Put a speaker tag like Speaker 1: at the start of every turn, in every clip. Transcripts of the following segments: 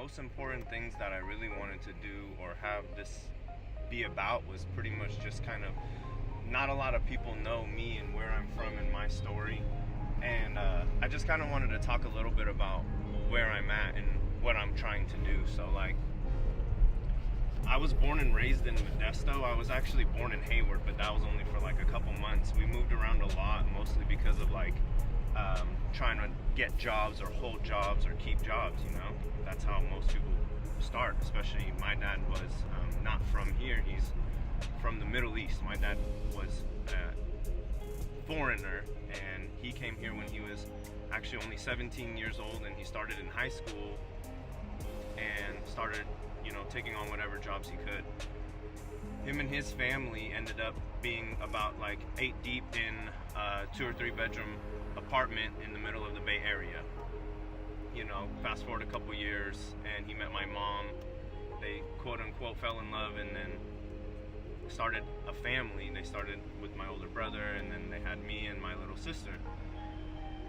Speaker 1: most important things that I really wanted to do or have this be about was pretty much just kind of, not a lot of people know me and where I'm from and my story, and I just kind of wanted to talk a little bit about where I'm at and what I'm trying to do. So like, I was born and raised in Modesto. I was actually born in Hayward, but that was only for like a couple months. We moved around a lot, mostly because of like trying to get jobs or hold jobs or keep jobs, you know. That's how most people start, especially my dad was not from here. He's from the Middle East. My dad was a foreigner, and he came here when he was actually only 17 years old, and he started in high school and started, you know, taking on whatever jobs he could. Him and his family ended up being about like 8 deep in a 2 or 3 bedroom apartment in the middle of the Bay Area. You know, fast forward a couple years, and he met my mom. They quote unquote fell in love, and then started a family. They started with my older brother, and then they had me and my little sister.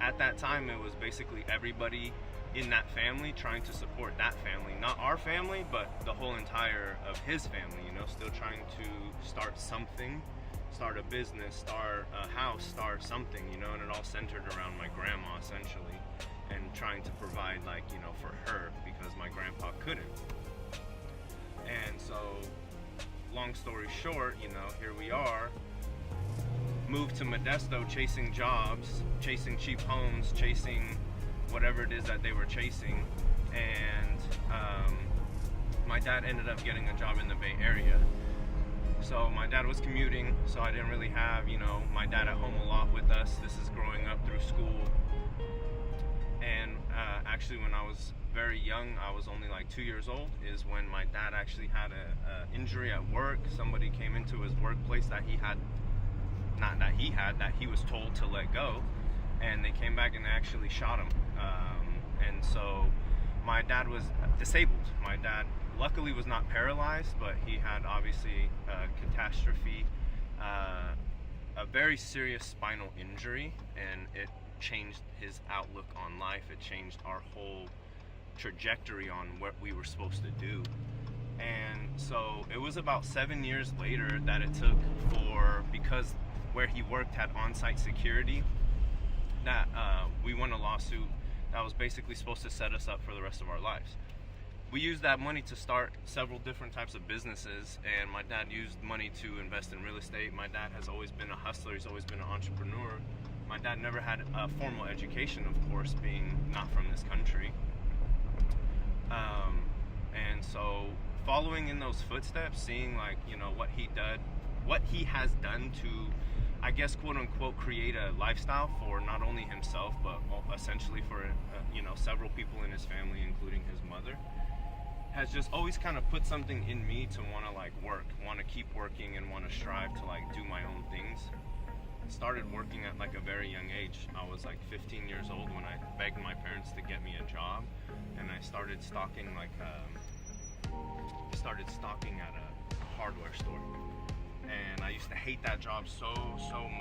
Speaker 1: At that time, it was basically everybody in that family trying to support that family, not our family, but the whole entire of his family, you know, still trying to start something, start a business, start a house, start something, you know. And it all centered around my grandma essentially, and trying to provide, like, you know, for her, because my grandpa couldn't. And so, long story short, you know, here we are, moved to Modesto, chasing jobs, chasing cheap homes, chasing whatever it is that they were chasing. And my dad ended up getting a job in the Bay Area. So my dad was commuting, so I didn't really have, you know, my dad at home a lot with us. This is growing up through school. And actually, when I was very young, I was only like 2 years old, is when my dad actually had a injury at work. Somebody came into his workplace that he had, not that he had, that he was told to let go. And they came back and actually shot him. And so my dad was disabled. My dad luckily was not paralyzed, but he had obviously a catastrophe, a very serious spinal injury, and it changed his outlook on life. It changed our whole trajectory on what we were supposed to do. And so it was about 7 years later that it took for, because where he worked had on-site security, that we won a lawsuit that was basically supposed to set us up for the rest of our lives. We used that money to start several different types of businesses, and my dad used money to invest in real estate. My dad has always been a hustler. He's always been an entrepreneur. My dad never had a formal education, of course, being not from this country. And so following in those footsteps, seeing, like, you know, what he has done to, I guess, quote unquote, create a lifestyle for not only himself, but essentially for, you know, several people in his family, including his mother, has just always kind of put something in me to want to, like, want to keep working and want to strive to, like, do my own things. Started working at like a very young age. I was like 15 years old when I begged my parents to get me a job, and I started stocking at a hardware store. And I used to hate that job so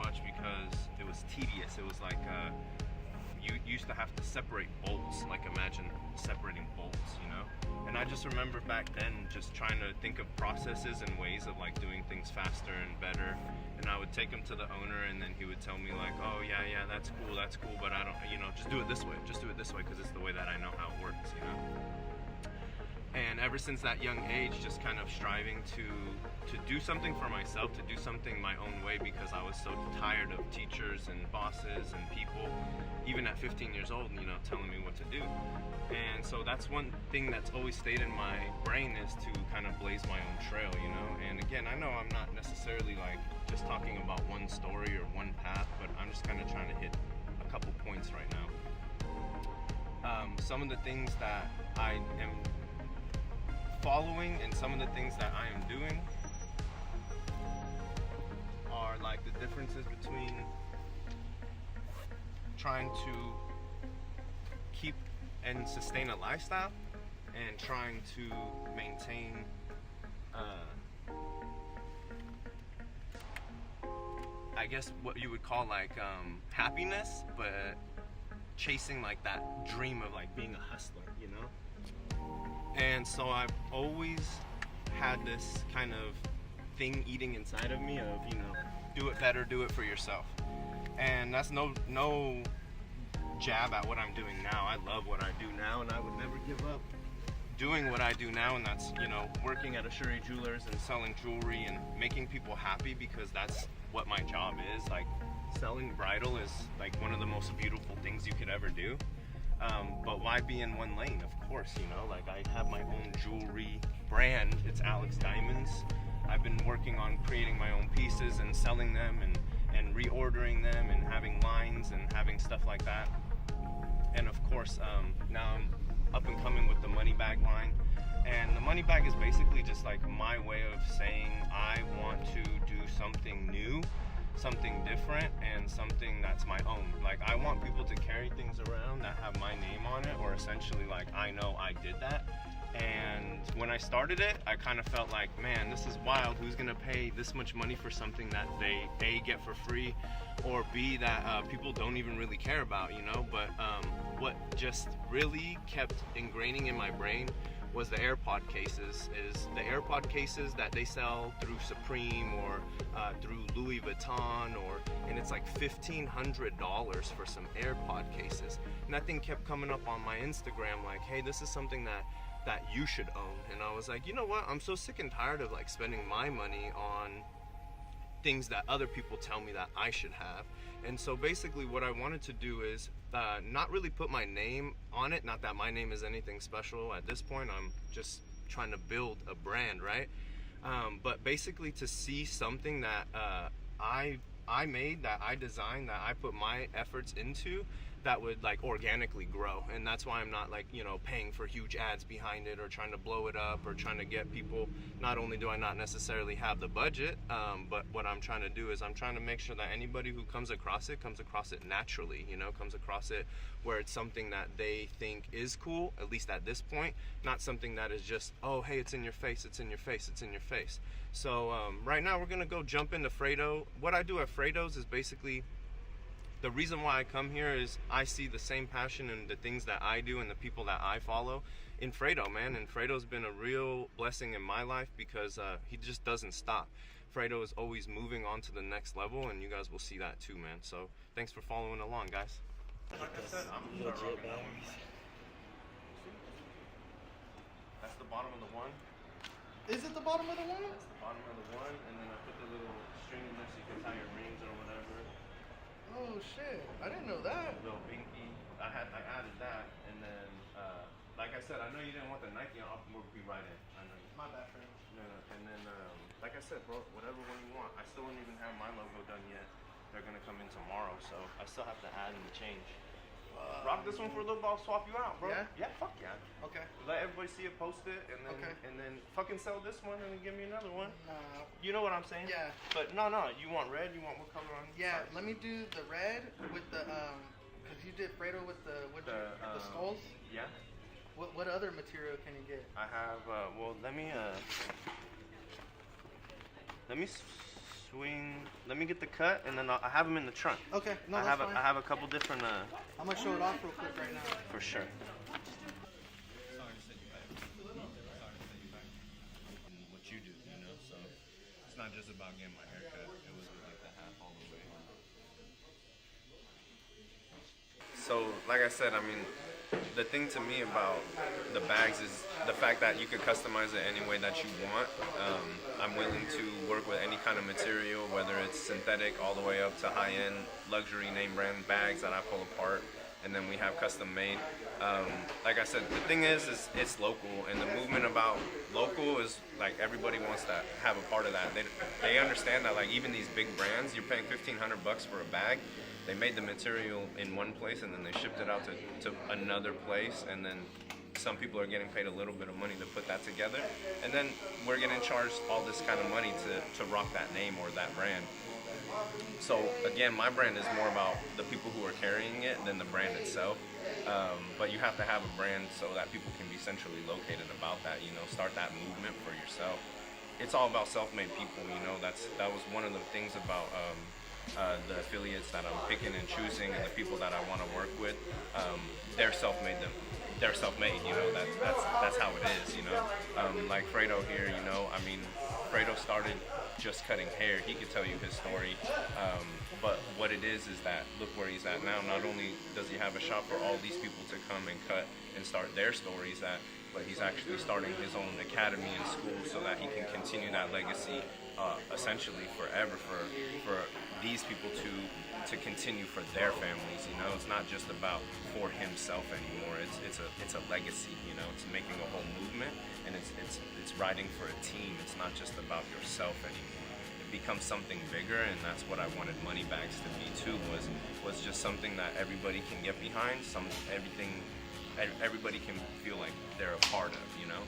Speaker 1: much because it was tedious. It was like you used to have to separate bolts. Like, imagine separating bolts, you know? And I just remember back then just trying to think of processes and ways of, like, doing things faster and better. And I would take him to the owner, and then he would tell me, like, oh yeah, that's cool, but I don't, you know, just do it this way, because it's the way that I know how it works, you know? And ever since that young age, just kind of striving to do something for myself, to do something my own way, because I was so tired of teachers and bosses and people, even at 15 years old, you know, telling me what to do. And so that's one thing that's always stayed in my brain, is to kind of blaze my own trail, you know? And again, I know I'm not necessarily like just talking about one story or one path, but I'm just kind of trying to hit a couple points right now. Some of the things that I am following and some of the things that I am doing are like the differences between trying to keep and sustain a lifestyle and trying to maintain I guess what you would call like happiness, but chasing like that dream of like being a hustler, you know? And so I've always had this kind of thing eating inside of me of, you know, do it better, do it for yourself. And that's no jab at what I'm doing now. I love what I do now, and I would never give up doing what I do now, and that's, you know, working at Ashuri Jewelers and selling jewelry and making people happy, because that's what my job is. Like, selling bridal is like one of the most beautiful things you could ever do. But why be in one lane? Of course, you know, like I have my own jewelry brand. It's AlexDiamonds. I've been working on creating my own pieces and selling them and reordering them and having lines and having stuff like that. And of course, now I'm up and coming with the money bag line. And the money bag is basically just like my way of saying I want to do something new, something different, and something that's my own. Like, I want people to carry things around that have my name on it, or essentially like I know I did that. And when I started it, I kind of felt like, man, this is wild. Who's gonna pay this much money for something that they A, get for free, or B, that people don't even really care about, you know? But what just really kept ingraining in my brain was the AirPod cases. Is the AirPod cases that they sell through Supreme or through Louis Vuitton, and it's like $1,500 for some AirPod cases. And that thing kept coming up on my Instagram like, hey, this is something that you should own. And I was like, you know what, I'm so sick and tired of like spending my money on things that other people tell me that I should have. And so basically what I wanted to do is not really put my name on it. Not that my name is anything special at this point. I'm just trying to build a brand, right? But basically to see something that I made, that I designed, that I put my efforts into, that would like organically grow. And that's why I'm not like, you know, paying for huge ads behind it or trying to blow it up or trying to get people. Not only do I not necessarily have the budget, but what I'm trying to do is I'm trying to make sure that anybody who comes across it naturally, you know, comes across it where it's something that they think is cool, at least at this point, not something that is just, oh, hey, it's in your face, it's in your face, it's in your face. So right now we're gonna go jump into Fredo. What I do at Fredo's is basically, the reason why I come here is I see the same passion in the things that I do and the people that I follow in Fredo, man. And Fredo's been a real blessing in my life because he just doesn't stop. Fredo is always moving on to the next level, and you guys will see that too, man. So thanks for following along, guys. Like I said, I'm legit batteries. That's the bottom of the one.
Speaker 2: Is it the bottom of the one?
Speaker 1: That's the bottom of the one, and then I put the little string in there so you can tie your rings or whatever.
Speaker 2: Oh shit, I didn't know that.
Speaker 1: Little binky. I added that, and then like I said, I know you didn't want the Nike on. We'll be right in. I know.
Speaker 2: My bad, friend.
Speaker 1: No, and then like I said, bro, whatever one you want. I still don't even have my logo done yet. They're gonna come in tomorrow, so I still have to add and change. Rock this one for a little bit. I'll swap you out, bro.
Speaker 2: Yeah?
Speaker 1: Yeah, fuck yeah.
Speaker 2: Okay.
Speaker 1: Let everybody see it, post it, and then and then fucking sell this one and then give me another one. You know what I'm saying?
Speaker 2: Yeah.
Speaker 1: But no, you want red? You want what color on?
Speaker 2: Yeah, let me do the red with the cause you did Fredo with the skulls.
Speaker 1: Yeah.
Speaker 2: What other material can you get?
Speaker 1: I have well, let me let me get the cut, and then I have them in the trunk.
Speaker 2: Okay, no,
Speaker 1: I have a couple different
Speaker 2: I'm gonna show it off real quick right now.
Speaker 1: For sure. What you do, you know, so it's not just about getting my hair cut. It was like the half all the way. So, like I said, I mean, the thing to me about the bags is the fact that you can customize it any way that you want. I'm willing to work with any kind of material, whether it's synthetic all the way up to high-end luxury name brand bags that I pull apart, and then we have custom made. Like I said, the thing is it's local, and the movement about local is like everybody wants to have a part of that. They understand that, like, even these big brands, you're paying $1,500 for a bag. They made the material in one place and then they shipped it out to another place, and then some people are getting paid a little bit of money to put that together, and then we're getting charged all this kind of money to rock that name or that brand. So again, my brand is more about the people who are carrying it than the brand itself. But you have to have a brand so that people can be centrally located about that, you know, start that movement for yourself. It's all about self-made people, you know. That was one of the things about the affiliates that I'm picking and choosing, and the people that I want to work with. They're self-made, you know. That's how it it is, you know. Like Fredo here, you know, I mean, Fredo started just cutting hair. He could tell you his story. But what it is that look where he's at now. Not only does he have a shop for all these people to come and cut and start their stories at, but he's actually starting his own academy and school so that he can continue that legacy essentially forever for these people to continue for their families. You know, it's not just about for himself anymore. It's a legacy. You know, it's making a whole movement, and it's riding for a team. It's not just about yourself anymore. It becomes something bigger, and that's what I wanted Money Bags to be too. Was just something that everybody can get behind. Everybody can feel like they're a part of. You know.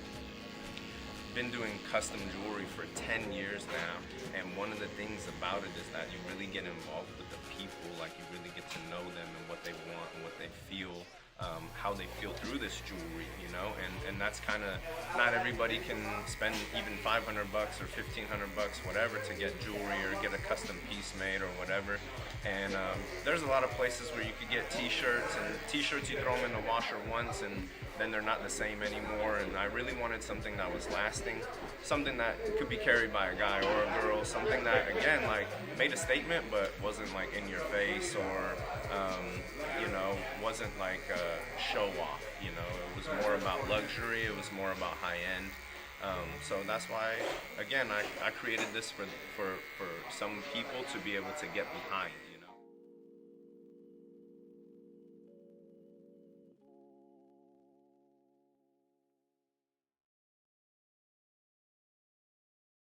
Speaker 1: Been doing custom jewelry for 10 years now, and one of the things about it is that you really get involved with the people. Like, you really get to know them and what they want and what they feel, how they feel through this jewelry, you know. And that's kind of, not everybody can spend even $500 or $1,500, whatever, to get jewelry or get a custom piece made or whatever. And there's a lot of places where you could get t-shirts, and t-shirts you throw them in the washer once and then they're not the same anymore. And I really wanted something that was lasting, something that could be carried by a guy or a girl, something that, again, like, made a statement but wasn't like in your face or you know, wasn't like a show off. You know, it was more about luxury, it was more about high end. So that's why, again, I created this for some people to be able to get behind.